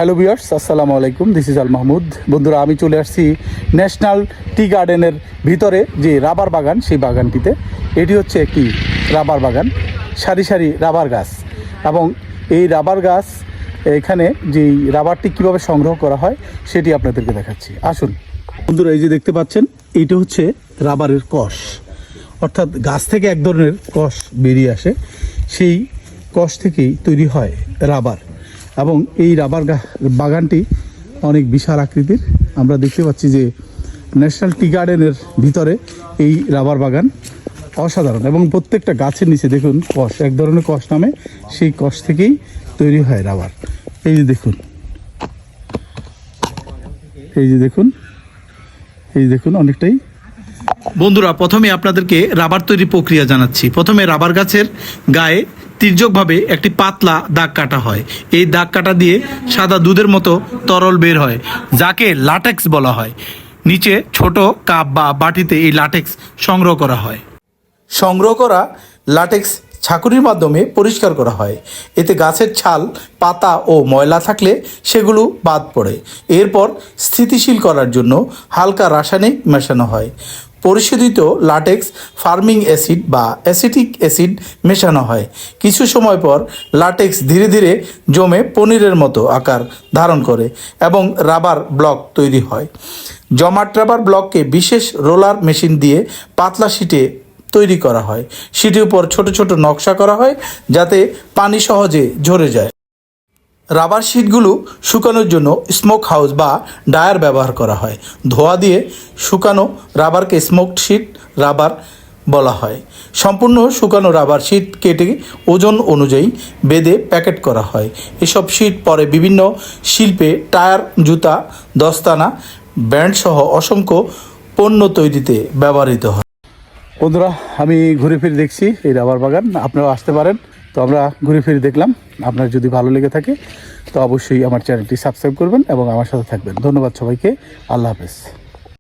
Hello viewers, আসসালামু আলাইকুম। This is Al Mahmud. বন্ধুরা, আমি চলে আসছি ন্যাশনাল টি গার্ডেনের ভিতরে যে রাবার বাগান, সেই বাগানটিতে। এটি হচ্ছে একটি রাবার বাগান, সারি সারি রাবার গাছ। এবং এই রাবার গাছ এখানে যেই রাবারটি কীভাবে সংগ্রহ করা হয় সেটি আপনাদেরকে দেখাচ্ছি। আসুন বন্ধুরা, এই যে দেখতে পাচ্ছেন, এইটা হচ্ছে রাবারের কষ, অর্থাৎ গাছ থেকে এক ধরনের কষ বেরিয়ে আসে, সেই কষ থেকেই তৈরি হয় রাবার। এবং এই রাবার বাগানটি অনেক বিশাল আকৃতির। আমরা দেখতে পাচ্ছি যে ন্যাশনাল টি গার্ডেনের ভিতরে এই রাবার বাগান অসাধারণ। এবং প্রত্যেকটা গাছের নিচে দেখুন কষ, এক ধরনের কষ নামে, সেই কষ থেকেই তৈরি হয় রাবার। এই যে দেখুন, এই যে দেখুন, এই দেখুন অনেকটাই। বন্ধুরা, প্রথমে আপনাদেরকে রাবার তৈরি প্রক্রিয়া জানাচ্ছি। প্রথমে রাবার গাছের গায়ে তির্যকভাবে একটি পাতলা দাগ কাটা হয়। এই দাগ কাটা দিয়ে সাদা দুধের মতো তরল বের হয়, যাকে লাটেক্স বলা হয়। নিচে ছোট কাপ বা বাটিতে এই লাটেক্স সংগ্রহ করা হয়। সংগ্রহ করা লাটেক্স ছাঁকুনির মাধ্যমে পরিষ্কার করা হয়। এতে গাছের ছাল, পাতা ও ময়লা থাকলে সেগুলো বাদ পড়ে। এরপর স্থিতিশীল করার জন্য হালকা রাসায়নিক মেশানো হয়। পরিশোধিত লাটেক্স ফার্মিং অ্যাসিড বা অ্যাসিটিক অ্যাসিড মেশানো হয়। কিছু সময় পর লাটেক্স ধীরে ধীরে জমে পনিরের মতো আকার ধারণ করে এবং রাবার ব্লক তৈরি হয়। জমাট রাবার ব্লককে বিশেষ রোলার মেশিন দিয়ে পাতলা শিটে তৈরি করা হয়। শিটের উপর ছোট ছোট নকশা করা হয় যাতে পানি সহজে ঝরে যায়। রাবার শিটগুলো শুকানোর জন্য স্মোক হাউস বা ডায়ার ব্যবহার করা হয়। ধোয়া দিয়ে শুকানো রাবারকে স্মোকড শিট রাবার বলা হয়। সম্পূর্ণ শুকানো রাবার শিট কেটে ওজন অনুযায়ী বেঁধে প্যাকেট করা হয়। এসব শিট পরে বিভিন্ন শিল্পে টায়ার, জুতা, দস্তানা, ব্যান্ড সহ অসংখ্য পণ্য তৈরিতে ব্যবহৃত হয়। বন্ধুরা, আমি ঘুরে ফিরে দেখছি এই রাবার বাগান, আপনারাও আসতে পারেন। তো আমরা ঘুরে ফিরে দেখলাম। আপনার যদি ভালো লেগে থাকে তো অবশ্যই আমার চ্যানেলটি সাবস্ক্রাইব করবেন এবং আমার সাথে থাকবেন। ধন্যবাদ সবাইকে। আল্লাহ হাফেজ।